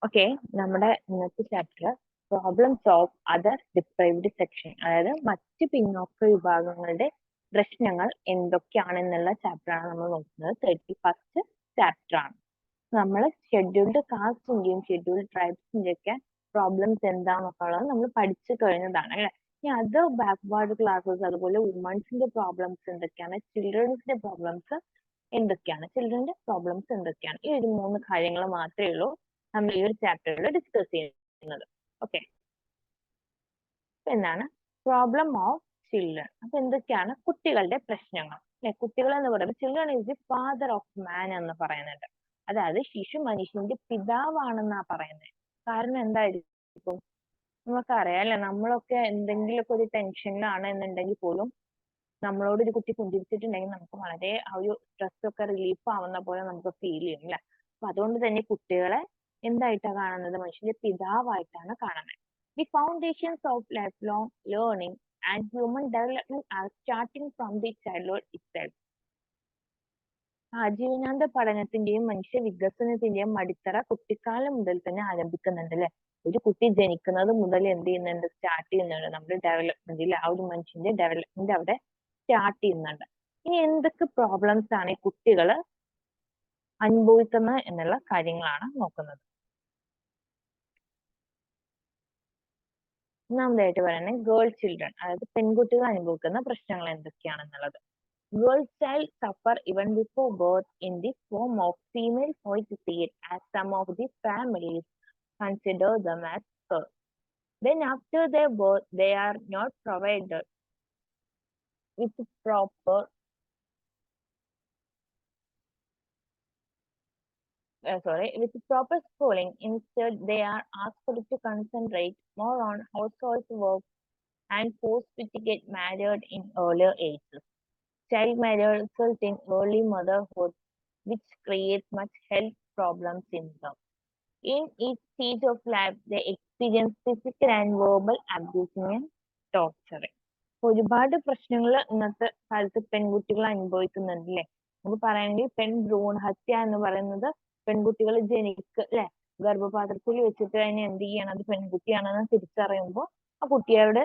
Okay, നമ്മുടെ ഇന്നത്തെ chapter problems of other deprived section, അതായത് മറ്റ് പിന്നോക്ക വിഭാഗങ്ങളുടെ പ്രശ്നങ്ങൾ എന്തൊക്കെയാണെന്നുള്ള ചാപ്റ്ററാണ് നമ്മൾ നോക്കുന്നത്. 31st ചാപ്റ്റർ ആണ്. നമ്മൾ ഷെഡ്യൂൾഡ് കാസ്റ്റിന്റെയും ഷെഡ്യൂൾഡ് ട്രൈബ്സിന്റെ ഒക്കെ പ്രോബ്ലംസ് എന്താണെന്നൊക്കെ ഉള്ളത് നമ്മൾ പഠിച്ചു കഴിഞ്ഞതാണ് അല്ലെ. ഇനി അത് ബാക്ക്വേർഡ് ക്ലാസ്സസ്, അതുപോലെ വുമൺസിന്റെ പ്രോബ്ലംസ് എന്തൊക്കെയാണ്, ചിൽഡ്രൻസിന്റെ പ്രോബ്ലംസ് എന്തൊക്കെയാണ്, ഈ ഒരു 3 കാര്യങ്ങൾ മാത്രമേ ഉള്ളൂ നമ്മൾ ഈ ഒരു ചാപ്റ്ററിൽ ഡിസ്കസ് ചെയ്യുന്നത്. ഓക്കെ, എന്താണ് പ്രോബ്ലം ഓഫ് ചിൽഡ്രൻ? അപ്പൊ എന്തൊക്കെയാണ് കുട്ടികളുടെ പ്രശ്നങ്ങൾ അല്ലെ? കുട്ടികൾ എന്ന് പറയുമ്പോൾ children is the father of മാൻ എന്ന് പറയുന്നുണ്ട്. അതായത് ശിശു മനുഷ്യന്റെ പിതാവാണെന്നാ പറയുന്നത്. കാരണം എന്തായിരിക്കും? നമുക്കറിയാം അല്ലെ, നമ്മളൊക്കെ എന്തെങ്കിലുമൊക്കെ ഒരു ടെൻഷനിലാണ് എന്നുണ്ടെങ്കിൽ പോലും നമ്മളോട് ഒരു കുട്ടി പുഞ്ചിരിച്ചിട്ടുണ്ടെങ്കിൽ നമുക്ക് വളരെ ആ ഒരു സ്ട്രെസ് ഒക്കെ റിലീഫ് ആവുന്ന പോലെ നമുക്ക് ഫീൽ ചെയ്യും അല്ലെ. അപ്പൊ അതുകൊണ്ട് തന്നെ കുട്ടികളെ എന്തായിട്ടാണ് കാണുന്നത്? മനുഷ്യന്റെ പിതാവായിട്ടാണ് കാണുന്നത്. The foundations of life long learning and human development R starting from the childhood itself. ആജീവനാന്ത പഠനത്തിന്റെയും മനുഷ്യ വികസനത്തിന്റെയും അടിത്തറ കുട്ടിക്കാലം മുതൽ തന്നെ ആരംഭിക്കുന്നുണ്ട് അല്ലെ. ഒരു കുട്ടി ജനിക്കുന്നത് മുതൽ എന്ത് ചെയ്യുന്നുണ്ട്? സ്റ്റാർട്ട് ചെയ്യുന്നുണ്ട് നമ്മുടെ ഡെവലപ്മെന്റിൽ. ആ ഒരു മനുഷ്യന്റെ ഡെവലപ്മെന്റ് അവിടെ സ്റ്റാർട്ട് ചെയ്യുന്നുണ്ട്. ഇനി എന്തൊക്കെ പ്രോബ്ലംസ് ആണ് ഈ കുട്ടികൾ അനുഭവിക്കുന്നത് എന്നുള്ള കാര്യങ്ങളാണ് നോക്കുന്നത്. ഒന്നാമതായിട്ട് പറയുന്നത് ഗേൾ ചിൽഡ്രൻ, അതായത് പെൺകുട്ടികൾ അനുഭവിക്കുന്ന പ്രശ്നങ്ങൾ എന്തൊക്കെയാണെന്നുള്ളത്. Girl child suffer even before birth in the form of female foeticid, as some of the families consider them as cursed. Then after their birth, they are not provided with proper schooling. Instead, they are asked to concentrate more on household work and forced to get married in earlier ages. Child marriage results in early motherhood, which creates much health problems in them. In each stage of life, they experience physical and verbal abuse and torture. ഒരുപാട് പ്രശ്നങ്ങൾ ഇന്നത്തെ കാലത്ത് പെൺകുട്ടികൾ അനുഭവിക്കുന്നുണ്ട് അല്ലെ. നമുക്ക് പറയുകയാണെങ്കിൽ ഭ്രൂണഹത്യ എന്ന് പറയുന്നത് പെൺകുട്ടികൾ അല്ലെ, ഗർഭപാത്രത്തിൽ വെച്ചിട്ട് അതിനെ എന്ത് ചെയ്യണം, അത് പെൺകുട്ടിയാണെന്ന് തിരിച്ചറിയുമ്പോൾ ആ കുട്ടിയോട്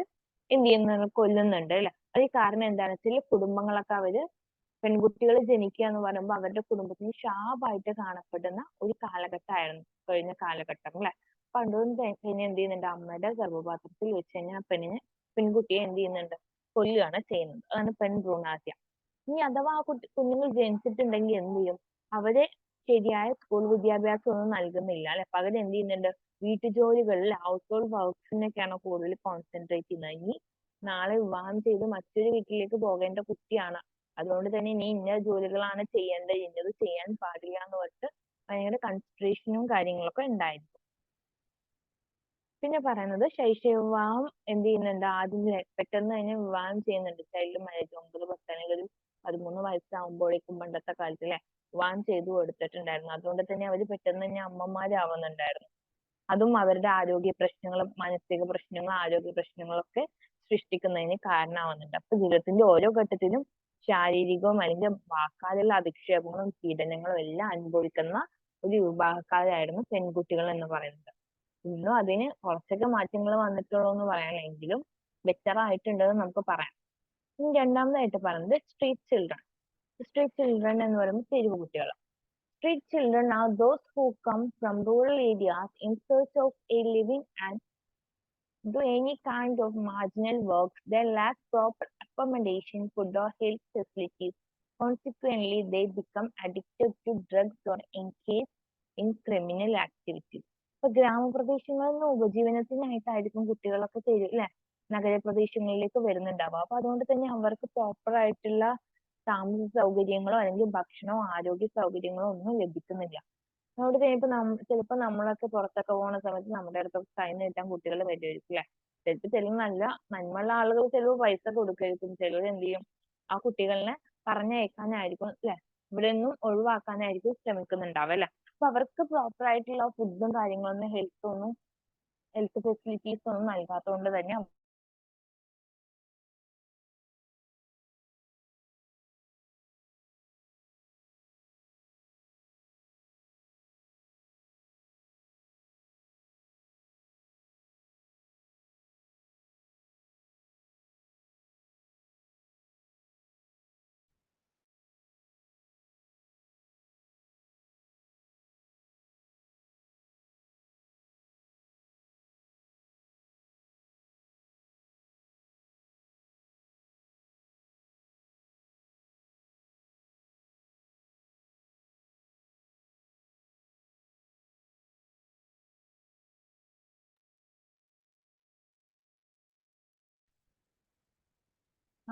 എന്ത് ചെയ്യുന്നത്? കൊല്ലുന്നുണ്ട് അല്ലെ. അത് കാരണം എന്താണ്? ചില കുടുംബങ്ങളൊക്കെ അവര് പെൺകുട്ടികൾ ജനിക്കുക എന്ന് പറയുമ്പോൾ അവരുടെ കുടുംബത്തിന് ശാപമായിട്ട് കാണപ്പെടുന്ന ഒരു കാലഘട്ടമായിരുന്നു കഴിഞ്ഞ കാലഘട്ടം അല്ലെ. പണ്ടും പിന്നെ എന്ത് ചെയ്യുന്നുണ്ട്? അമ്മയുടെ ഗർഭപാത്രത്തിൽ വെച്ച് കഴിഞ്ഞാൽ പെൺകുട്ടിയെ എന്ത് ചെയ്യുന്നുണ്ട്? കൊല്ലുകയാണ് ചെയ്യുന്നത്. അതാണ് ഭ്രൂണഹത്യ. ഇനി അഥവാ ആ കുഞ്ഞുങ്ങൾ ജനിച്ചിട്ടുണ്ടെങ്കിൽ എന്ത് ചെയ്യും? അവരെ ശരിയായ സ്കൂൾ വിദ്യാഭ്യാസം ഒന്നും നൽകുന്നില്ല അല്ലെ. പകരം എന്ത് ചെയ്യുന്നുണ്ട്? വീട്ടുജോലികളിൽ ഹൗസ് ഹോൾഡ് വർക്ക്സിനൊക്കെയാണ് കൂടുതൽ കോൺസെൻട്രേറ്റ് ചെയ്യുന്നത്. ഇനി നാളെ വിവാഹം ചെയ്ത് മറ്റൊരു വീട്ടിലേക്ക് പോകേണ്ട കുട്ടിയാണ്, അതുകൊണ്ട് തന്നെ നീ ഇന്ന ജോലികളാണ് ചെയ്യേണ്ടത്, ഇന്നത് ചെയ്യാൻ പാടില്ല എന്ന് പറഞ്ഞിട്ട് ഭയങ്കര കൺസിഡറേഷനും കാര്യങ്ങളൊക്കെ ഉണ്ടായിരിക്കും. പിന്നെ പറയുന്നത് ശൈശവ വിവാഹം എന്ത് ചെയ്യുന്നുണ്ട്? ആദ്യം പെട്ടെന്ന് തന്നെ വിവാഹം ചെയ്യുന്നുണ്ട്. ചൈൽഡ് മാരേജ് 9, 10 അല്ലെങ്കിൽ ഒരു 13 വയസ്സാകുമ്പോഴേക്കും പണ്ടത്തെ കാലത്ത് അല്ലെ വിവാഹം ചെയ്തു കൊടുത്തിട്ടുണ്ടായിരുന്നു. അതുകൊണ്ട് തന്നെ അവര് പെട്ടെന്ന് തന്നെ അമ്മമാരാവുന്നുണ്ടായിരുന്നു. അതും അവരുടെ ആരോഗ്യ പ്രശ്നങ്ങളും മാനസിക പ്രശ്നങ്ങളും ആരോഗ്യ പ്രശ്നങ്ങളൊക്കെ സൃഷ്ടിക്കുന്നതിന് കാരണമാവുന്നുണ്ട്. അപ്പൊ ജീവിതത്തിന്റെ ഓരോ ഘട്ടത്തിലും ശാരീരികവും അല്ലെങ്കിൽ വാക്കാലുള്ള അധിക്ഷേപങ്ങളും പീഡനങ്ങളും എല്ലാം അനുഭവിക്കുന്ന ഒരു വിഭാഗക്കാരായിരുന്നു പെൺകുട്ടികൾ എന്ന് പറയുന്നത്. ഇന്നും അതിന് കുറച്ചൊക്കെ മാറ്റങ്ങൾ വന്നിട്ടുള്ളൂ എന്ന് പറയാനെങ്കിലും ബെറ്റർ ആയിട്ടുണ്ടെന്ന് നമുക്ക് പറയാം. ഇനി രണ്ടാമതായിട്ട് പറയുന്നത് സ്ട്രീറ്റ് ചിൽഡ്രൻ. സ്ട്രീറ്റ് ചിൽഡ്രൻ എന്ന് പറയുമ്പോൾ തെരുവ് കുട്ടികൾ. Street children are those who come from rural areas in search of a living and do any kind of marginal work. They lack proper accommodation, food or health facilities. Consequently, they become addicted to drugs or engage in criminal activities. ഇപ്പൊ ഗ്രാമപ്രദേശങ്ങളിൽ നിന്ന് ഉപജീവനത്തിനായിട്ടായിരിക്കും കുട്ടികളൊക്കെ അല്ലെ നഗരപ്രദേശങ്ങളിലേക്ക് വരുന്നുണ്ടാവുക. അപ്പൊ അതുകൊണ്ട് തന്നെ അവർക്ക് proper ആയിട്ടുള്ള താമസ സൗകര്യങ്ങളോ അല്ലെങ്കിൽ ഭക്ഷണമോ ആരോഗ്യ സൗകര്യങ്ങളോ ഒന്നും ലഭിക്കുന്നില്ല. അതുകൊണ്ട് ചിലപ്പോ നമ്മളൊക്കെ പുറത്തൊക്കെ പോകുന്ന സമയത്ത് നമ്മുടെ അടുത്തൊക്കെ കൈ നീട്ടാൻ കുട്ടികൾ വരുമായിരിക്കും അല്ലെ. ചിലപ്പോൾ നല്ല നന്മയുള്ള ആളുകൾ ചിലപ്പോൾ പൈസ കൊടുക്കായിരിക്കും. ചിലർ എന്ത് ചെയ്യും? ആ കുട്ടികളെ പറഞ്ഞയക്കാനായിരിക്കും അല്ലെ, ഇവിടെ നിന്നും ഒഴിവാക്കാനായിരിക്കും ശ്രമിക്കുന്നുണ്ടാവുക അല്ലെ. അപ്പൊ അവർക്ക് പ്രോപ്പർ ആയിട്ടുള്ള ഫുഡും കാര്യങ്ങളൊന്നും ഹെൽത്ത് ഫെസിലിറ്റീസ് ഒന്നും നൽകാത്തത് കൊണ്ട് തന്നെ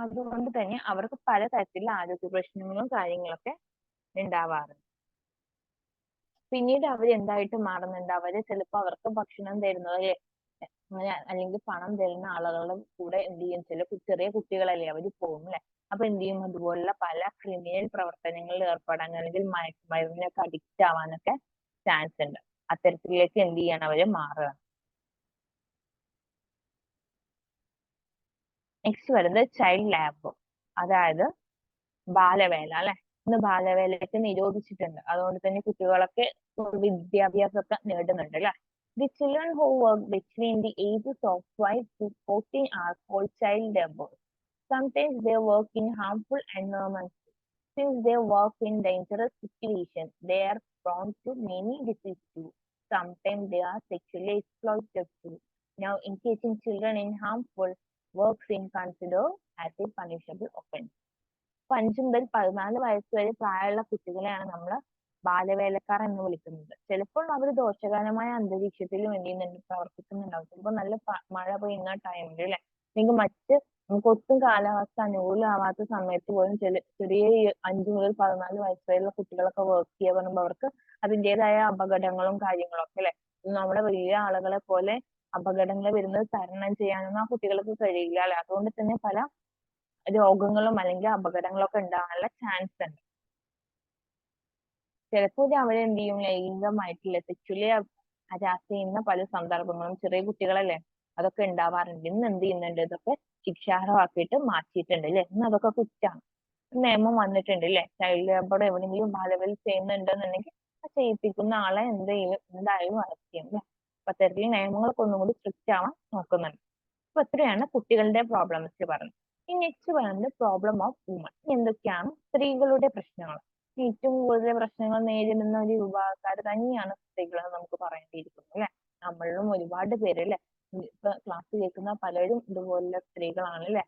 അതുകൊണ്ട് തന്നെ അവർക്ക് പലതരത്തിലുള്ള ആരോഗ്യ പ്രശ്നങ്ങളും കാര്യങ്ങളൊക്കെ ഉണ്ടാവാറുണ്ട്. പിന്നീട് അവർ എന്തായിട്ട് മാറുന്നുണ്ട്, അവര് ചിലപ്പോ അവർക്ക് ഭക്ഷണം തരുന്നവര് അങ്ങനെ അല്ലെങ്കിൽ പണം തരുന്ന ആളുകളുടെ കൂടെ എന്ത് ചെയ്യും, ചില ചെറിയ കുട്ടികളല്ലേ അവര് പോകും അല്ലെ. അപ്പൊ എന്ത് ചെയ്യും, അതുപോലുള്ള പല ക്രിമിനൽ പ്രവർത്തനങ്ങളിൽ ഏർപ്പെടാൻ അല്ലെങ്കിൽ മയക്കുമരുന്നിനൊക്കെ അഡിക്റ്റ് ആവാനൊക്കെ ചാൻസ് ഉണ്ട്. അത്തരത്തിലേക്ക് എന്ത് ചെയ്യണം, അവര് മാറുക. നെക്സ്റ്റ് വരുന്നത് ചൈൽഡ് ലാബ്, അതായത് ബാലവേല അല്ലെ. ഇന്ന് ബാലവേലയൊക്കെ നിരോധിച്ചിട്ടുണ്ട്. അതുകൊണ്ട് തന്നെ കുട്ടികളൊക്കെ വിദ്യാഭ്യാസമൊക്കെ നേടുന്നുണ്ട് അല്ലെ. The children who work between the ages of 5 to 14 are called child laborers. Sometimes they work in harmful environments. Since they work in dangerous situations, they are prone to many diseases too. Sometimes they are sexually exploited too. Now, engaging children in harmful works is considered as a punishable offense. 5 മുതൽ 14 വയസ്സ് വരെ പ്രായമുള്ള കുട്ടികളെയാണ് നമ്മൾ ബാലവേലക്കാർ എന്ന് വിളിക്കുന്നത്. ചിലപ്പോൾ അവർ ദോഷകരമായ അന്തരീക്ഷത്തിലും എന്ത് ചെയ്യുന്നുണ്ട്, പ്രവർത്തിക്കുന്നുണ്ടാവും. ചിലപ്പോൾ നല്ല മഴ പെയ്യുന്ന ടൈമിൽ അല്ലെ, അല്ലെങ്കിൽ നമുക്ക് ഒട്ടും കാലാവസ്ഥ അനുകൂലമാവാത്ത സമയത്ത് പോലും ചെറിയ 5 മുതൽ 14 വയസ്സ് വരെയുള്ള കുട്ടികളൊക്കെ വർക്ക് ചെയ്യുക പറയുമ്പോൾ അവർക്ക് അതിൻ്റെതായ അപകടങ്ങളും കാര്യങ്ങളും ഒക്കെ അല്ലെ. നമ്മുടെ വലിയ ആളുകളെ പോലെ അപകടങ്ങൾ വരുന്നത് തരണം ചെയ്യാനൊന്നും ആ കുട്ടികൾക്ക് കഴിയില്ല അല്ലെ. അതുകൊണ്ട് തന്നെ പല രോഗങ്ങളും അല്ലെങ്കിൽ അപകടങ്ങളൊക്കെ ഉണ്ടാവാനുള്ള ചാൻസ് ഉണ്ട്. ചിലപ്പോൾ അവരെന്ത് ചെയ്യും, ലൈംഗികമായിട്ടുള്ള സെക്ച്വലി ഹരാസ് ചെയ്യുന്ന പല സന്ദർഭങ്ങളും ചെറിയ കുട്ടികളല്ലേ, അതൊക്കെ ഉണ്ടാവാറുണ്ട്. ഇന്ന് എന്ത് ചെയ്യുന്നുണ്ട്, ഇതൊക്കെ ശിക്ഷാർഹമാക്കിയിട്ട് മാറ്റിയിട്ടുണ്ട് അല്ലെ. ഇന്ന് അതൊക്കെ കുറ്റാണ്, നിയമം വന്നിട്ടുണ്ട് അല്ലെ. ചൈൽഡ് ലേബർ എവിടെയെങ്കിലും ബാലവേല ചെയ്യുന്നുണ്ടെന്നുണ്ടെങ്കിൽ ചെയ്യിപ്പിക്കുന്ന ആളെ എന്തായാലും അറസ്റ്റ് ചെയ്യും അല്ലെ. അപ്പൊ അത്തരത്തിൽ നിയമങ്ങളൊക്കെ ഒന്നും കൂടി സ്ട്രിക്റ്റ് ആവാൻ നോക്കുന്നുണ്ട്. അപ്പൊ ഇത്രയാണ് കുട്ടികളുടെ പ്രോബ്ലംസ് പറഞ്ഞത്. ഈ നെക്സ്റ്റ് പറയുന്നത് പ്രോബ്ലം ഓഫ് വുമൺ. എന്തൊക്കെയാണ് സ്ത്രീകളുടെ പ്രശ്നങ്ങൾ? ഏറ്റവും കൂടുതൽ പ്രശ്നങ്ങൾ നേരിടുന്ന ഒരു വിഭാഗക്കാർ തന്നെയാണ് സ്ത്രീകൾ എന്ന് നമുക്ക് പറയേണ്ടിയിരിക്കുന്നു അല്ലെ. നമ്മളിലും ഒരുപാട് പേര് അല്ലെ, ഇപ്പൊ ക്ലാസ് കേൾക്കുന്ന പലരും ഇതുപോലുള്ള സ്ത്രീകളാണ് അല്ലെ.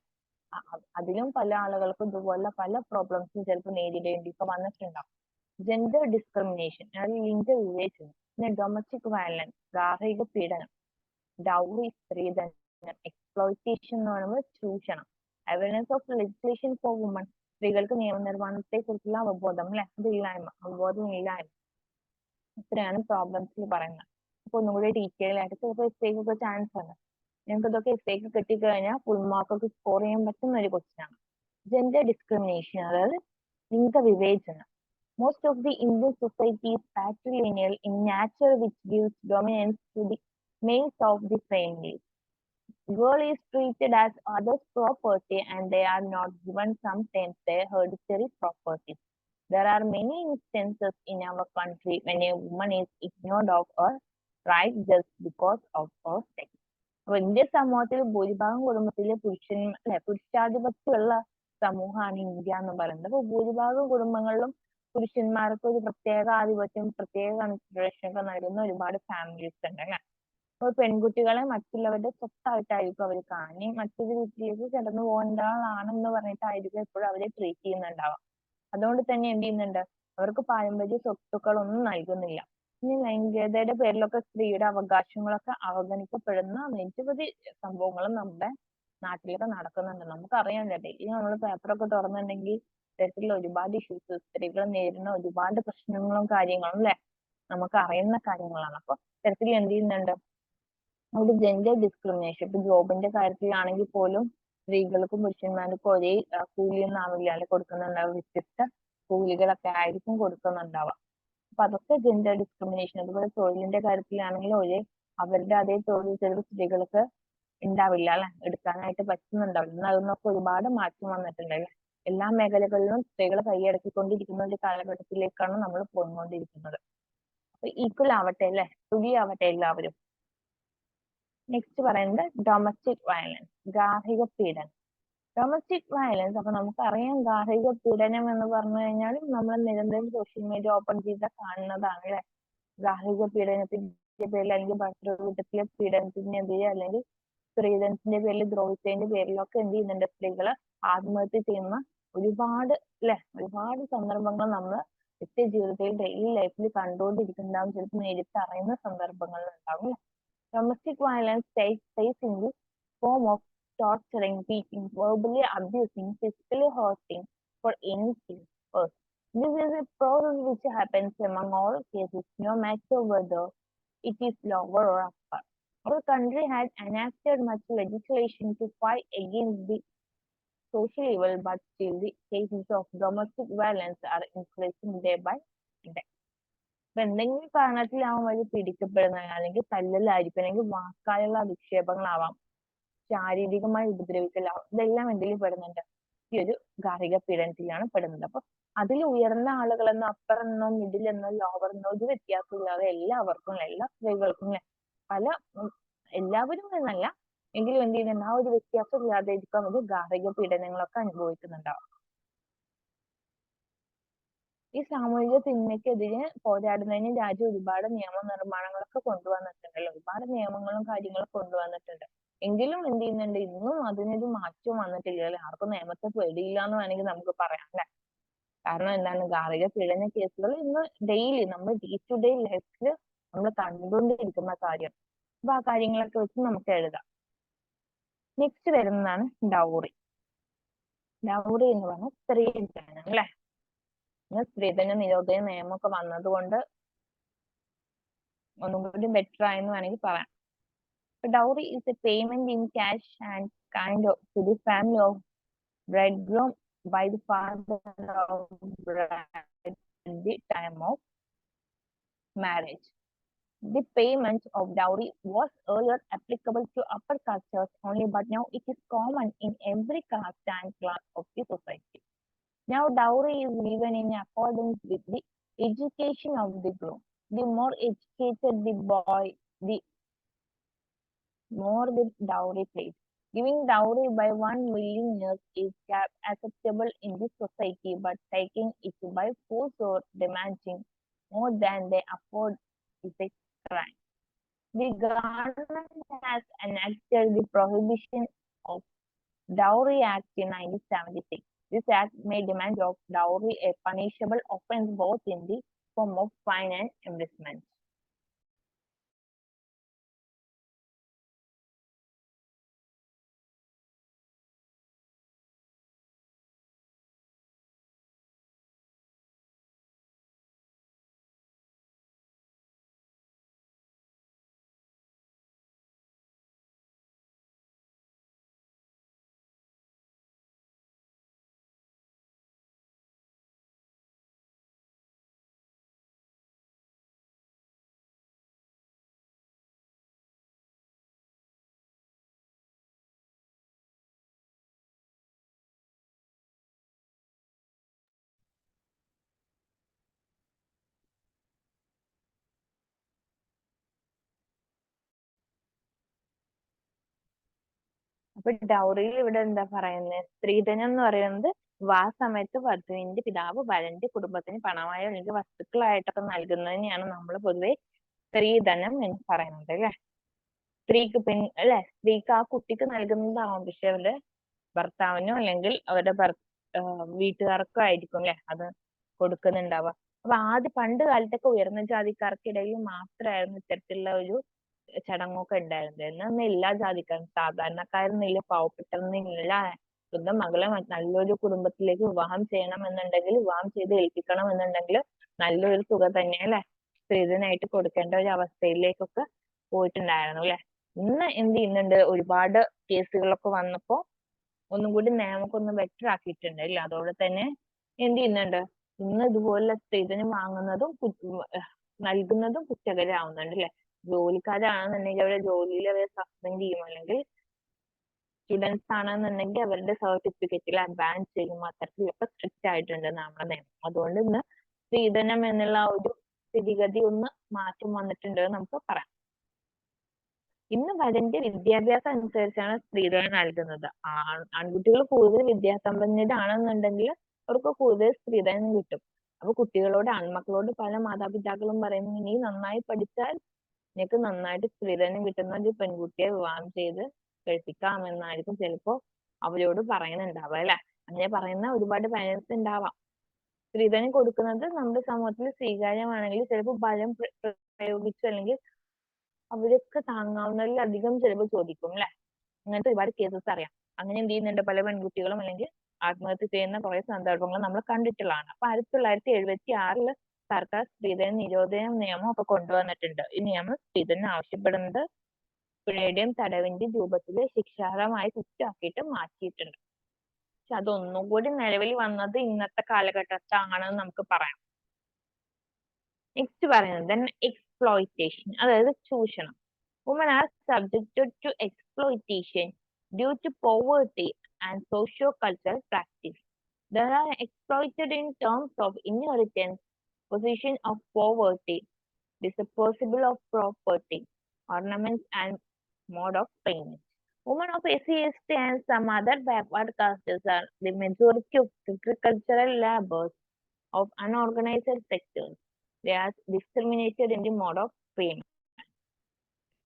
അതിലും പല ആളുകൾക്കും ഇതുപോലുള്ള പല പ്രോബ്ലംസും ചിലപ്പോൾ നേരിടേണ്ടി ഇപ്പൊ വന്നിട്ടുണ്ടാവും. ജെൻഡർ ഡിസ്ക്രിമിനേഷൻ, അതായത് ലിംഗവിവേചനം, പിന്നെ ഡൊമസ്റ്റിക് വയലൻസ്, ഗാർഹിക പീഡനം, ഡൗറി, സ്ത്രീധനം, എക്സ്പ്ലോയിറ്റേഷൻ എന്ന് പറയുമ്പോൾ ചൂഷണം, awareness of legislation for women, സ്ത്രീകൾക്ക് നിയമനിർമ്മാണത്തെ കുറിച്ചുള്ള അവബോധം അല്ലെ, അവബോധം ഇല്ലായ്മ. ഇത്രയാണ് പ്രോബ്ലംസിൽ പറയുന്നത്. അപ്പൊ ഒന്നുകൂടി ഡീറ്റെയിൽ ആയിട്ട് ചിലപ്പോൾ എസ്സേക്ക് ചാൻസ് ഉണ്ട്. ഞങ്ങൾക്ക് ഇതൊക്കെ എസ്സേക്ക് കിട്ടിക്കഴിഞ്ഞാൽ ഫുൾ മാർക്കൊക്കെ സ്കോർ ചെയ്യാൻ പറ്റുന്ന ഒരു ക്വസ്റ്റ്യൻ ആണ്. ജെൻഡർ ഡിസ്ക്രിമിനേഷൻ, അതായത് ലിംഗവിവേചനം. Most of the Indian society is patrilineal in nature, which gives dominance to the males of the family. Girl is treated as others' property and they are not given sometimes their hereditary properties. There are many instances in our country when a woman is ignored of her right just because of her sex. അപ്പൊ India സമൂഹത്തിൽ ഭൂരിഭാഗം കുടുംബത്തിലെ പുരുഷാധിപത്യമുള്ള സമൂഹമാണ് India എന്ന് പറയുന്നത്. അപ്പൊ ഭൂരിഭാഗം കുടുംബങ്ങളിലും പുരുഷന്മാർക്ക് ഒരു പ്രത്യേക ആധിപത്യം, പ്രത്യേക കൺസിഡറേഷൻ ഒക്കെ നൽകുന്ന ഒരുപാട് ഫാമിലീസ് ഉണ്ട് അല്ലെ. അപ്പൊ പെൺകുട്ടികളെ മറ്റുള്ളവരുടെ സ്വത്തായിട്ടായിരിക്കും അവർ കാണി, മറ്റൊരു വീട്ടിലേക്ക് കിടന്നു പോകേണ്ട ആളാണെന്ന് പറഞ്ഞിട്ടായിരിക്കും എപ്പോഴും അവരെ ട്രീറ്റ് ചെയ്യുന്നുണ്ടാവുക. അതുകൊണ്ട് തന്നെ എന്ത് ചെയ്യുന്നുണ്ട്, അവർക്ക് പാരമ്പര്യ സ്വത്തുക്കളൊന്നും നൽകുന്നില്ല. ഇനി ലൈംഗികതയുടെ പേരിലൊക്കെ സ്ത്രീയുടെ അവകാശങ്ങളൊക്കെ അവഗണിക്കപ്പെടുന്ന നിരവധി സംഭവങ്ങളും നമ്മുടെ നാട്ടിലൊക്കെ നടക്കുന്നുണ്ട്. നമുക്കറിയാം, ഡെയിലി നമ്മൾ പേപ്പറൊക്കെ തുറന്നിട്ടുണ്ടെങ്കിൽ ഇത്തരത്തിലുള്ള ഒരുപാട് ഇഷ്യൂസ്, സ്ത്രീകൾ നേരിടുന്ന ഒരുപാട് പ്രശ്നങ്ങളും കാര്യങ്ങളും അല്ലെ നമുക്ക് അറിയുന്ന കാര്യങ്ങളാണ്. അപ്പൊ ഇത്തരത്തിൽ എന്ത് ചെയ്യുന്നുണ്ട്, അവിടെ ജെൻഡർ ഡിസ്ക്രിമിനേഷൻ, ഇപ്പൊ ജോബിന്റെ കാര്യത്തിലാണെങ്കിൽ പോലും സ്ത്രീകൾക്കും പുരുഷന്മാർക്കും ഒരേ കൂലിയൊന്നും ആവില്ല അല്ലെ കൊടുക്കുന്നുണ്ടാവുക, വ്യത്യസ്ത കൂലികളൊക്കെ ആയിരിക്കും കൊടുക്കുന്നുണ്ടാവുക. അപ്പൊ അതൊക്കെ ജെൻഡർ ഡിസ്ക്രിമിനേഷൻ. അതുപോലെ തൊഴിലിന്റെ കാര്യത്തിലാണെങ്കിൽ അവരുടെ അതേ തൊഴിൽ ചിലപ്പോൾ സ്ത്രീകൾക്ക് ഉണ്ടാവില്ല അല്ലെ, എടുക്കാനായിട്ട് പറ്റുന്നുണ്ടാവില്ല. എന്നാൽ അതിനൊക്കെ ഒരുപാട് മാറ്റം വന്നിട്ടുണ്ട് അല്ലെ. എല്ലാ മേഖലകളിലും സ്ത്രീകൾ കൈയടക്കിക്കൊണ്ടിരിക്കുന്ന ഒരു കാലഘട്ടത്തിലേക്കാണ് നമ്മൾ പോയിക്കൊണ്ടിരിക്കുന്നത്. അപ്പൊ ഈക്വൽ ആവട്ടെ അല്ലെ, തുല്യാവട്ടെ എല്ലാവരും. നെക്സ്റ്റ് പറയുന്നത് ഡൊമസ്റ്റിക് വയലൻസ്, ഗാർഹിക പീഡനം. ഡൊമസ്റ്റിക് വയലൻസ്, അപ്പൊ നമുക്കറിയാം ഗാർഹിക പീഡനം എന്ന് പറഞ്ഞു കഴിഞ്ഞാൽ നമ്മൾ നിരന്തരം സോഷ്യൽ മീഡിയ ഓപ്പൺ ചെയ്താൽ കാണുന്നതാണ് അല്ലെ. ഗാർഹിക പീഡനത്തിന്റെ പേരിൽ അല്ലെങ്കിൽ ഭർതൃകൂട്ടത്തിലെ പീഡനത്തിന്റെ പേരിൽ അല്ലെങ്കിൽ സ്ത്രീധനത്തിന്റെ പേരിൽ ദ്രോഹിച്ചതിന്റെ പേരിലൊക്കെ എന്ത് ചെയ്യുന്നുണ്ട്, സ്ത്രീകള് ആത്മഹത്യ ചെയ്യുന്ന ഒരുപാട് ഒരുപാട് സന്ദർഭങ്ങൾ നമ്മൾ നിത്യ ജീവിതത്തിൽ ഡെയിലി ലൈഫിൽ കണ്ടുകൊണ്ടിരിക്കുന്നുണ്ടാവും, ചിലപ്പോൾ നേരിട്ട് അറിയുന്ന സന്ദർഭങ്ങളിൽ ഉണ്ടാവും. Domestic violence takes place in the form of torturing, beating, verbally abusing, physically hurting for any purpose. This is a process which happens among all cases, no matter whether it is lower or upper. Our country has enacted much legislation to fight against the social evil, but still the cases of domestic violence are increasing day by day. അപ്പൊ എന്തെങ്കിലും കാരണത്തിലാവും വഴി പിടിക്കപ്പെടുന്നത്, അല്ലെങ്കിൽ തല്ലലായിരിക്കും, അല്ലെങ്കിൽ വാക്കാലുള്ള അധിക്ഷേപങ്ങളാവാം, ശാരീരികമായി ഉപദ്രവിക്കലാവും, ഇതെല്ലാം എന്തിൽ പെടുന്നുണ്ട്? ഈ ഒരു ഗാർഹിക പീഡനത്തിലാണ് പെടുന്നത്. അപ്പൊ അതിൽ ഉയർന്ന ആളുകളെന്നോ അപ്പർ എന്നോ മിഡിൽ എന്നോ ലോവർ എന്നോ ഒരു വ്യത്യാസമില്ലാതെ എല്ലാവർക്കും, എല്ലാ സ്ത്രീകൾക്കും പല എല്ലാവരും എന്നല്ല എങ്കിലും എന്ത് ചെയ്യുന്നുണ്ട്, ആ ഒരു വ്യത്യാസം ഇല്ലാതെ ഇരിക്കാൻ ഒരു ഗാർഹിക പീഡനങ്ങളൊക്കെ അനുഭവിക്കുന്നുണ്ടാവും. ഈ സാമൂഹിക തിന്മയ്ക്കെതിരെ പോരാടുന്നതിന് രാജ്യം ഒരുപാട് നിയമനിർമ്മാണങ്ങളൊക്കെ കൊണ്ടുവന്നിട്ടുണ്ടല്ലോ, ഒരുപാട് നിയമങ്ങളും കാര്യങ്ങളും കൊണ്ടുവന്നിട്ടുണ്ട്. എങ്കിലും എന്ത് ചെയ്യുന്നുണ്ട്, ഇന്നും അതിനൊരു മാറ്റം വന്നിട്ടില്ല അല്ലെ? ആർക്കും നിയമത്തെ പേടിയില്ല എന്ന് വേണമെങ്കിൽ നമുക്ക് പറയാം അല്ലെ? കാരണം എന്താണ്, ഗാർഹിക പീഡന കേസുകൾ ഇന്ന് ഡെയിലി നമ്മൾ ഡേ ടു ഡേ ലൈഫിൽ നമ്മൾ കണ്ടുകൊണ്ടിരിക്കുന്ന കാര്യം. അപ്പൊ ആ കാര്യങ്ങളൊക്കെ വെച്ച് നമുക്ക് എഴുതാം. നെക്സ്റ്റ് വരുന്നതാണ് ഡൗറി. ഡൗറി എന്ന് പറഞ്ഞാൽ സ്ത്രീധനം അല്ലെ? സ്ത്രീധന നിരോധന നിയമമൊക്കെ വന്നതുകൊണ്ട് ഒന്നും കൂടി ബെറ്റർ ആയെന്ന് വേണമെങ്കിൽ പറയാം. Dowry is a payment in cash and kind of to the family of bridegroom by the father of bride at the time of marriage. The payment of dowry was earlier applicable to upper castes only, but now it is common in every caste and class of the society. Now dowry is given in accordance with the education of the groom. The more educated the boy, the more the dowry paid. Giving dowry by one willingness is acceptable in this society, but taking it by force or demanding more than they afford is a crime. The government has enacted the Prohibition of Dowry Act in 1976. This act made demand of dowry a punishable offense both in the form of fine and imprisonment. അപ്പൊ ഡൗറിയിൽ ഇവിടെ എന്താ പറയുന്നത്? സ്ത്രീധനം എന്ന് പറയുന്നത് വിവാഹ സമയത്ത് വധുവിന്റെ പിതാവ് വരന്റെ കുടുംബത്തിന് പണമായോ അല്ലെങ്കിൽ വസ്തുക്കളായിട്ടൊക്കെ നൽകുന്നതിനെയാണ് നമ്മൾ പൊതുവെ സ്ത്രീധനം എന്ന് പറയുന്നത് അല്ലെ? സ്ത്രീക്ക് അല്ലെ, സ്ത്രീക്ക് ആ കുട്ടിക്ക് നൽകുന്നതാവും, പക്ഷെ അവരുടെ ഭർത്താവിനോ അല്ലെങ്കിൽ അവരുടെ വീട്ടുകാർക്കോ ആയിരിക്കും അല്ലെ അത് കൊടുക്കുന്നുണ്ടാവുക. അപ്പൊ പണ്ട് കാലത്തൊക്കെ ഉയർന്ന ജാതിക്കാർക്കിടയിൽ മാത്രമായിരുന്നു ഇത്തരത്തിലുള്ള ഒരു ചടങ്ങൊക്കെ ഉണ്ടായിരുന്നത്. എന്നൊന്നും എല്ലാ ജാതിക്കാരും, സാധാരണക്കാരെന്നില്ല, പാവപ്പെട്ടവരെന്നില്ല, സ്വന്തം മകളെ നല്ലൊരു കുടുംബത്തിലേക്ക് വിവാഹം ചെയ്യണം എന്നുണ്ടെങ്കിൽ, വിവാഹം ചെയ്ത് ഏൽപ്പിക്കണം എന്നുണ്ടെങ്കിൽ നല്ലൊരു തുക തന്നെ അല്ലെ സ്ത്രീധനായിട്ട് കൊടുക്കേണ്ട ഒരു അവസ്ഥയിലേക്കൊക്കെ പോയിട്ടുണ്ടായിരുന്നു അല്ലെ? ഇന്ന് എന്ത് ചെയ്യുന്നുണ്ട്, ഒരുപാട് കേസുകളൊക്കെ വന്നപ്പോ ഒന്നും കൂടി നിയമമൊക്കെ ഒന്ന് ബെറ്റർ ആക്കിയിട്ടുണ്ട് അല്ലെ? അതോടെ തന്നെ എന്ത് ചെയ്യുന്നുണ്ട്, ഇന്ന് ഇതുപോലെ സ്ത്രീധനം വാങ്ങുന്നതും നൽകുന്നതും കുറ്റകരമാവുന്നുണ്ട് അല്ലെ? ജോലിക്കാരാണെന്നുണ്ടെങ്കിൽ അവരുടെ ജോലിയിൽ അവരെ സസ്പെൻഡ് ചെയ്യും, അല്ലെങ്കിൽ സ്റ്റുഡൻസ് ആണെന്നുണ്ടെങ്കിൽ അവരുടെ സർട്ടിഫിക്കറ്റിൽ ബാൻ ചെയ്യും. അത്തരത്തിലൊക്കെ സ്ട്രിക്റ്റ് ആയിട്ടുണ്ട് നമ്മുടെ നിയമം. അതുകൊണ്ട് ഇന്ന് സ്ത്രീധനം എന്നുള്ള ഒരു സ്ഥിതിഗതി ഒന്ന് മാറ്റം വന്നിട്ടുണ്ട് നമുക്ക് പറയാം. ഇന്ന് വരന്റെ വിദ്യാഭ്യാസം അനുസരിച്ചാണ് സ്ത്രീധനം നൽകുന്നത്. ആൺകുട്ടികൾ കൂടുതൽ വിദ്യാസമ്പന്നരാണെന്നുണ്ടെങ്കിൽ അവർക്ക് കൂടുതൽ സ്ത്രീധനം കിട്ടും. അപ്പൊ കുട്ടികളോട്, ആൺമക്കളോട് പല മാതാപിതാക്കളും പറയുന്നത്, നീ നന്നായി പഠിച്ചാൽ നിനക്ക് നന്നായിട്ട് സ്ത്രീധനം കിട്ടുന്ന ഒരു പെൺകുട്ടിയെ വിവാഹം ചെയ്ത് കഴിപ്പിക്കാമെന്നായിരിക്കും ചിലപ്പോ അവരോട് പറയുന്നുണ്ടാവുക അല്ലെ? അങ്ങനെ പറയുന്ന ഒരുപാട് പാരന്റ്സ് ഉണ്ടാവാം. സ്ത്രീധനം കൊടുക്കുന്നത് നമ്മുടെ സമൂഹത്തിൽ സ്വീകാര്യമാണെങ്കിൽ ചിലപ്പോൾ ബലം പ്രയോഗിച്ചു അല്ലെങ്കിൽ അവരൊക്കെ താങ്ങാവുന്നതിലധികം ചിലപ്പോൾ ചോദിക്കും അല്ലെ? അങ്ങനത്തെ ഒരുപാട് കേസസ് അറിയാം. അങ്ങനെ എന്ത് ചെയ്യുന്നുണ്ട്, പല പെൺകുട്ടികളും അല്ലെങ്കിൽ ആത്മഹത്യ ചെയ്യുന്ന കുറെ സന്ദർഭങ്ങൾ നമ്മൾ കണ്ടിട്ടുള്ളതാണ്. അപ്പൊ 1976 സർക്കാർ സ്ത്രീധന നിരോധന നിയമം ഒക്കെ കൊണ്ടുവന്നിട്ടുണ്ട്. ഈ നിയമം സ്ത്രീധനം ആവശ്യപ്പെടുന്നത് പിഴയുടെയും തടവിന്റെയും രൂപത്തിൽ ശിക്ഷാർഹമായ കുറ്റമാക്കിയിട്ട് മാറ്റിയിട്ടുണ്ട്. പക്ഷെ അതൊന്നും കൂടി നിലവിൽ വന്നത് ഇന്നത്തെ കാലഘട്ടത്താണെന്ന് നമുക്ക് പറയാം. നെക്സ്റ്റ് പറയുന്നത് എക്സ്പ്ലോയിറ്റേഷൻ, അതായത് ചൂഷണം. Women are subjected to exploitation due to poverty and socio-cultural practice. They are exploited in terms of inheritance, position of poverty, disposable of property, ornaments, and mode of payment. Women of SC, ST, and some other backward castes are the majority of agricultural laborers of unorganized sectors. They are discriminated in the mode of payment.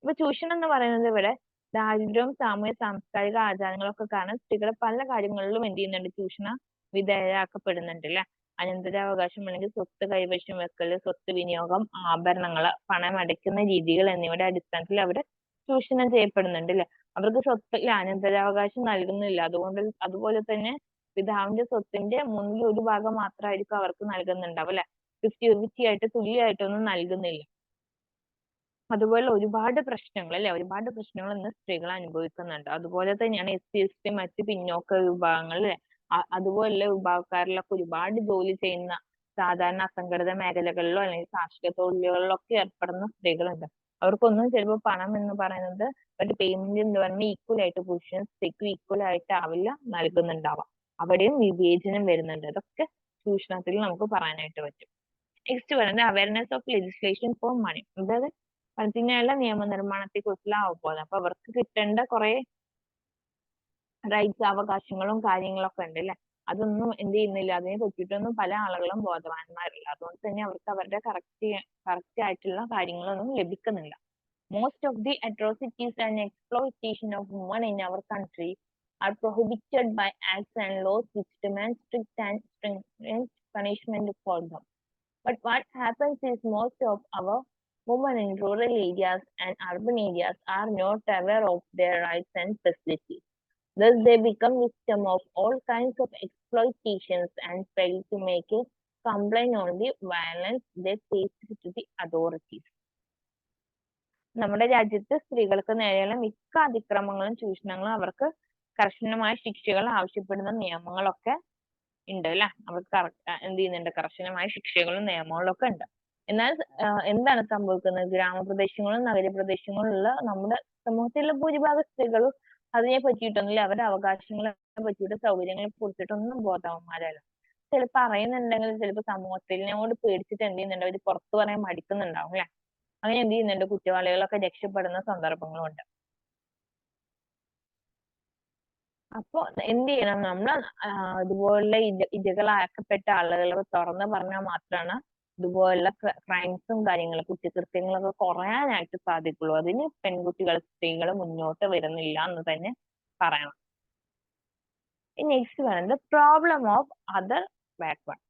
ഇപ്പൊ ചൂഷണം എന്ന് പറയുന്നത് ഇവിടെ ദാരിദ്ര്യവും സാമൂഹ്യ സാംസ്കാരിക ആചാരങ്ങളൊക്കെ കാരണം സ്ത്രീകൾ പല കാര്യങ്ങളിലും എന്ത് ചെയ്യുന്നുണ്ട്, ചൂഷണ വിധേയരാക്കപ്പെടുന്നുണ്ട് അല്ലെ. അനന്തരാവകാശം അല്ലെങ്കിൽ സ്വത്ത് കൈവശം വെക്കല്, സ്വത്ത് വിനിയോഗം, ആഭരണങ്ങൾ, പണം അടയ്ക്കുന്ന രീതികൾ എന്നിവയുടെ അടിസ്ഥാനത്തിൽ അവർ ചൂഷണം ചെയ്യപ്പെടുന്നുണ്ട് അല്ലെ. അവർക്ക് സ്വത്ത് അനന്തരാവകാശം നൽകുന്നില്ല. അതുപോലെ തന്നെ പിതാവിന്റെ സ്വത്തിന്റെ 1/3 മാത്രമായിരിക്കും അവർക്ക് നൽകുന്നുണ്ടാവും അല്ലെ. 50-50 ആയിട്ട് തുല്യമായിട്ടൊന്നും നൽകുന്നില്ല. അതുപോലെ ഒരുപാട് പ്രശ്നങ്ങൾ അല്ലെ, ഒരുപാട് പ്രശ്നങ്ങൾ ഇന്ന് സ്ത്രീകൾ അനുഭവിക്കുന്നുണ്ട്. അതുപോലെ തന്നെയാണ് SC, ST, മറ്റ് പിന്നോക്ക വിഭാഗങ്ങൾ അല്ലെ, അതുപോലുള്ള വിഭാഗക്കാരിലൊക്കെ ഒരുപാട് ജോലി ചെയ്യുന്ന സാധാരണ അസംഘടിത മേഖലകളിലോ അല്ലെങ്കിൽ കാർഷിക തൊഴിലുകളിലോ ഒക്കെ ഏർപ്പെടുന്ന സ്ത്രീകളുണ്ട്. അവർക്കൊന്നും ചിലപ്പോൾ പണം എന്ന് പറയുന്നത് അവരുടെ പേയ്മെന്റ് എന്ന് പറയുന്നത് ഈക്വൽ ആയിട്ട് പുരുഷനും സ്ത്രീക്കും ഈക്വൽ ആയിട്ടാവില്ല നൽകുന്നുണ്ടാവാം. അവിടെയും വിവേചനം വരുന്നുണ്ട്. അതൊക്കെ ചൂഷണത്തിൽ നമുക്ക് പറയാനായിട്ട് പറ്റും. നെക്സ്റ്റ് പറയുന്നത് awareness of legislation for money, അതായത് പണത്തിനുള്ള നിയമനിർമ്മാണത്തെ കുറിച്ചുള്ള അവബോധം. അപ്പൊ അവർക്ക് കിട്ടേണ്ട കുറെ റൈറ്റ്സ്, അവകാശങ്ങളും കാര്യങ്ങളൊക്കെ ഉണ്ട് അല്ലെ. അതൊന്നും എന്ത് ചെയ്യുന്നില്ല, അതിനെ പറ്റിയിട്ടൊന്നും പല ആളുകളും ബോധവാന്മാരില്ല. അതുകൊണ്ട് തന്നെ അവർക്ക് അവരുടെ കറക്റ്റ് ആയിട്ടുള്ള കാര്യങ്ങളൊന്നും ലഭിക്കുന്നില്ല. Most of the atrocities and exploitation of women in our country are prohibited by acts and laws which demand strict and stringent punishment for them. But what happens is most of our women in rural areas and urban areas are not aware of their rights and facilities. Thus, they become victims of all kinds of exploitations and fail to make a complaint on the violence they face to the authorities. നമ്മുടെ രാജ്യത്ത് സ്ത്രീകൾക്ക് നേരെയുള്ള മിക്ക അതിക്രമങ്ങളും ചൂഷണങ്ങളും അവർക്ക് കർശനമായ ശിക്ഷകൾ ആവശ്യപ്പെടുന്ന നിയമങ്ങളൊക്കെ ഉണ്ട് അല്ലെ. അവർക്ക് എന്ത് ചെയ്യുന്നുണ്ട്, കർശനമായ ശിക്ഷകളും നിയമങ്ങളും ഒക്കെ ഉണ്ട്. എന്നാൽ എന്താണ് സംഭവിക്കുന്നത്, ഗ്രാമപ്രദേശങ്ങളും നഗരപ്രദേശങ്ങളിലുള്ള നമ്മുടെ സമൂഹത്തിലുള്ള ഭൂരിഭാഗം സ്ത്രീകളും അതിനെ പറ്റിയിട്ടൊന്നുമില്ല, അവരുടെ അവകാശങ്ങളെ പറ്റിയിട്ട് സൗകര്യങ്ങളെ കുറിച്ചിട്ടൊന്നും ബോധവാന്മാരല്ല. ചിലപ്പോൾ അറിയുന്നുണ്ടെങ്കിൽ ചിലപ്പോൾ സമൂഹത്തിനോട് പേടിച്ചിട്ട് എന്ത് ചെയ്യുന്നുണ്ട്, അവർ പുറത്തു പറയാൻ മടിക്കുന്നുണ്ടാവും അല്ലെ. അങ്ങനെ എന്ത് ചെയ്യുന്നുണ്ട്, കുറ്റവാളികളൊക്കെ രക്ഷപ്പെടുന്ന സന്ദർഭങ്ങളുണ്ട്. അപ്പൊ എന്ത് ചെയ്യണം, നമ്മൾ ഇതുപോലുള്ള ഇരകളാക്കപ്പെട്ട ആളുകൾ തുറന്നു പറഞ്ഞാൽ മാത്രമാണ് ഇതുപോലുള്ള ക്രൈംസും കാര്യങ്ങളും കുറ്റകൃത്യങ്ങളൊക്കെ കുറയാനായിട്ട് സാധിക്കുള്ളൂ. അതിന് പെൺകുട്ടികൾ, സ്ത്രീകൾ മുന്നോട്ട് വരുന്നില്ല എന്ന് തന്നെ പറയണം. നെക്സ്റ്റ് പറയുന്നത് problem of other backward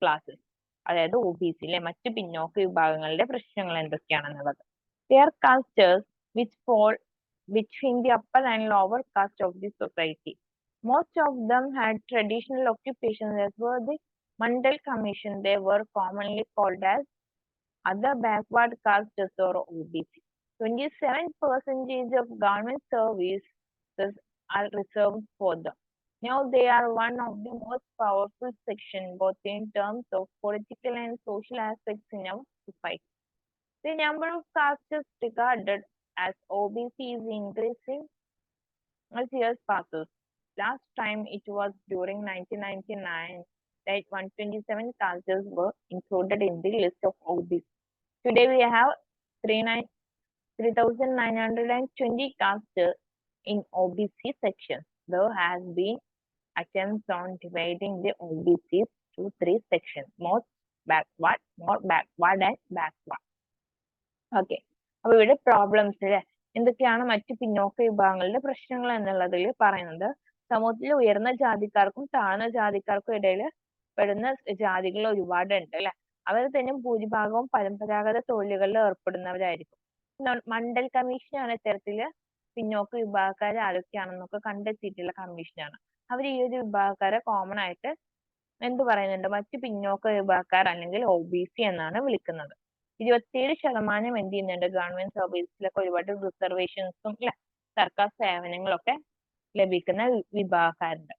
classes, അതായത് OBC ലെ മറ്റ് പിന്നോക്ക വിഭാഗങ്ങളുടെ പ്രശ്നങ്ങൾ എന്തൊക്കെയാണെന്നുള്ളത്. Their cultures which fall between the upper and lower caste of the society. Most of them had traditional occupations as per the Mandal Commission. They were commonly called as other backward castes or OBC. 27% of government services are reserved for them. Now they are one of the most powerful sections both in terms of political and social aspects in our society. The number of castes regarded as OBC is increasing as years passes. Last time it was during 1999 that 127 castes were included in the list of OBC. Today we have 3,920 castes in OBC sections. There has been attempts on dividing the OBCs to 3 sections: more backward, and backward. Okay, അപ്പൊ ഇവിടെ problems അല്ലെ, എന്തൊക്കെയാണ് മറ്റു പിന്നോക്ക വിഭാഗങ്ങളുടെ പ്രശ്നങ്ങൾ എന്നുള്ളതിൽ പറയുന്നത്. സമൂഹത്തിൽ ഉയർന്ന ജാതിക്കാർക്കും താഴ്ന്ന ജാതിക്കാർക്കും ഇടയിൽ പെടുന്ന ജാതികൾ ഒരുപാടുണ്ട് അല്ലെ. അവർ തന്നെ ഭൂരിഭാഗവും പരമ്പരാഗത തൊഴിലുകളിൽ ഏർപ്പെടുന്നവരായിരിക്കും. മണ്ഡൽ കമ്മീഷനാണ് ഇത്തരത്തില് പിന്നോക്ക വിഭാഗക്കാർ ആരൊക്കെയാണെന്നൊക്കെ കണ്ടെത്തിയിട്ടുള്ള കമ്മീഷനാണ്. അവർ ഈ ഒരു വിഭാഗക്കാരെ കോമൺ ആയിട്ട് എന്ത് പറയുന്നുണ്ട്, മറ്റു പിന്നോക്ക വിഭാഗക്കാർ അല്ലെങ്കിൽ OBC എന്നാണ് വിളിക്കുന്നത്. 27% എന്ത് ചെയ്യുന്നുണ്ട്, ഗവൺമെന്റ് സർവീസിലൊക്കെ ഒരുപാട് റിസർവേഷൻസും അല്ലെ സർക്കാർ സേവനങ്ങളൊക്കെ ലഭിക്കുന്ന വിഭാഗക്കാരുണ്ട്.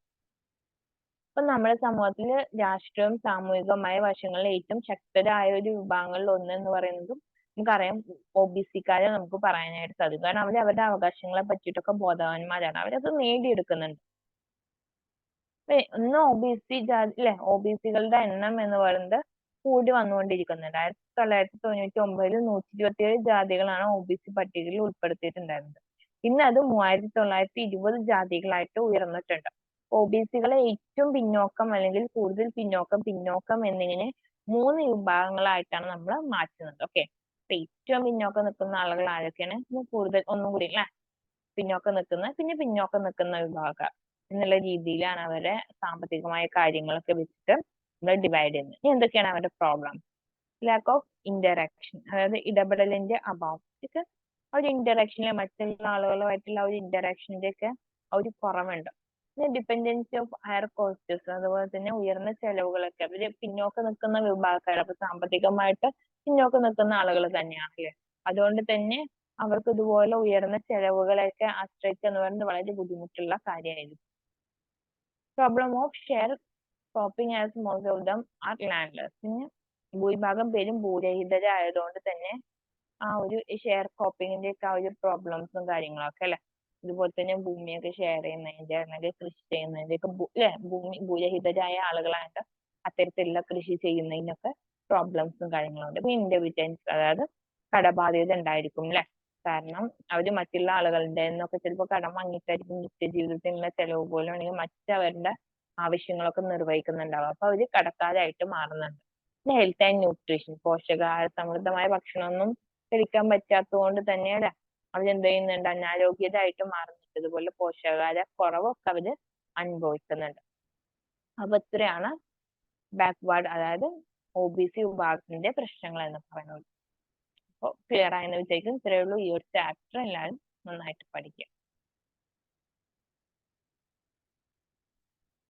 അപ്പൊ നമ്മുടെ സമൂഹത്തിൽ രാഷ്ട്രീയവും സാമൂഹികവുമായ വശങ്ങളിൽ ഏറ്റവും ശക്തരായ ഒരു വിഭാഗങ്ങളിൽ ഒന്ന് എന്ന് പറയുന്നതും നമുക്കറിയാം OBC-ക്കാരെ നമുക്ക് പറയാനായിട്ട് സാധിക്കും. കാരണം അവരുടെ അവകാശങ്ങളെ പറ്റിയിട്ടൊക്കെ ബോധവാന്മാരാണ്, അവരത് നേടിയെടുക്കുന്നുണ്ട്. ഇന്ന് OBC ജാതി അല്ലെ, OBC-കളുടെ എണ്ണം എന്ന് പറയുന്നത് കൂടി വന്നുകൊണ്ടിരിക്കുന്നുണ്ട്. 1999 127 ജാതികളാണ് OBC പട്ടികയിൽ ഉൾപ്പെടുത്തിയിട്ടുണ്ടായിരുന്നത്. ഇന്ന് അത് 3920 ജാതികളായിട്ട് ഉയർന്നിട്ടുണ്ട്. OBC-കളെ ഏറ്റവും പിന്നോക്കം അല്ലെങ്കിൽ കൂടുതൽ പിന്നോക്കം എന്നിങ്ങനെ 3 വിഭാഗങ്ങളായിട്ടാണ് നമ്മൾ മാറ്റുന്നത്. ഓക്കെ, ഏറ്റവും പിന്നോക്കം നിൽക്കുന്ന ആളുകൾ ആരൊക്കെയാണ്, കൂടുതൽ ഒന്നും കൂടി അല്ലെ പിന്നോക്കം നിൽക്കുന്ന വിഭാഗക്കാർ എന്നുള്ള രീതിയിലാണ് അവരെ സാമ്പത്തികമായ കാര്യങ്ങളൊക്കെ വെച്ചിട്ട് നമ്മൾ ഡിവൈഡ് ചെയ്യുന്നത്. ഇനി എന്തൊക്കെയാണ് അവരുടെ പ്രോബ്ലം? ലാക്ക് ഓഫ് ഇന്ററാക്ഷൻ, അതായത് ഇടപെടലിന്റെ അഭാവം. ഇതൊക്കെ ഒരു ഇന്ററാക്ഷനിലെ മറ്റുള്ള ആളുകളുമായിട്ടുള്ള ഒരു ഇന്ററാക്ഷന്റെ ഒക്കെ ഒരു കുറവുണ്ട്. പിന്നെ ഡിപ്പെൻഡൻസി ഓഫ് ഹയർ കോസ്റ്റസ്, അതുപോലെ തന്നെ ഉയർന്ന ചെലവുകളൊക്കെ. അവര് പിന്നോക്കം നിൽക്കുന്ന വിഭാഗക്കാർ, അപ്പൊ സാമ്പത്തികമായിട്ട് പിന്നോക്കം നിൽക്കുന്ന ആളുകൾ തന്നെയാണ് അല്ലേ. അതുകൊണ്ട് തന്നെ അവർക്ക് ഇതുപോലെ ഉയർന്ന ചെലവുകളെയൊക്കെ ആശ്രയിക്കുക എന്ന് പറയുന്നത് വളരെ ബുദ്ധിമുട്ടുള്ള കാര്യമായിരുന്നു. Problem of share cropping as most of them are landless. പിന്നെ ഭൂരിഭാഗം പേരും ഭൂരഹിതരായതുകൊണ്ട് തന്നെ ആ ഒരു ഷെയർ ക്രോപ്പിങ്ങിന്റെ ഒക്കെ ആ ഒരു പ്രോബ്ലംസും കാര്യങ്ങളൊക്കെ അല്ലെ. അതുപോലെ തന്നെ ഭൂമിയൊക്കെ ഷെയർ ചെയ്യുന്നതിന്റെ അല്ലെങ്കിൽ കൃഷി ചെയ്യുന്നതിന്റെ ഒക്കെ ഭൂരഹിതരായ ആളുകളായിട്ട് അത്തരത്തിലുള്ള കൃഷി ചെയ്യുന്നതിനൊക്കെ പ്രോബ്ലംസും കാര്യങ്ങളും ഉണ്ട്. പിന്നെ ഇൻഡെബിറ്റൻസ്, അതായത് കടബാധ്യത ഉണ്ടായിരിക്കും അല്ലെ. കാരണം അവര് മറ്റുള്ള ആളുകളുടെ നിന്നൊക്കെ ചിലപ്പോൾ കടം വാങ്ങിയിട്ടായിരിക്കും നിത്യജീവിതത്തിനുള്ള ചെലവ് പോലും അല്ലെങ്കിൽ മറ്റവരുടെ ആവശ്യങ്ങളൊക്കെ നിർവഹിക്കുന്നുണ്ടാവും. അപ്പൊ അവര് കടക്കാരായിട്ട് മാറുന്നുണ്ട്. പിന്നെ ഹെൽത്ത് ആൻഡ് ന്യൂട്രീഷൻ, പോഷകാഹാര സമൃദ്ധമായ ഭക്ഷണമൊന്നും കഴിക്കാൻ പറ്റാത്തത് കൊണ്ട് തന്നെയാണ് അവരെന്ത് ചെയ്യുന്നുണ്ട്, അനാരോഗ്യരായിട്ട് മാറുന്നുണ്ട്. ഇതുപോലെ പോഷകാഹാര കുറവൊക്കെ അവര് അനുഭവിക്കുന്നുണ്ട്. അപ്പൊ ഇത്രയാണ് ബാക്ക്വേർഡ്, അതായത് OBC വിഭാഗത്തിന്റെ പ്രശ്നങ്ങൾ എന്ന് പറയുന്നത്. അപ്പോൾ ക്ലിയർ ആയെന്ന് വിചാരിക്കും. ഇത്രയേ ഉള്ളൂ ഈ ഒരു ചാപ്റ്റർ. എല്ലാവരും നന്നായിട്ട് പഠിക്കുക.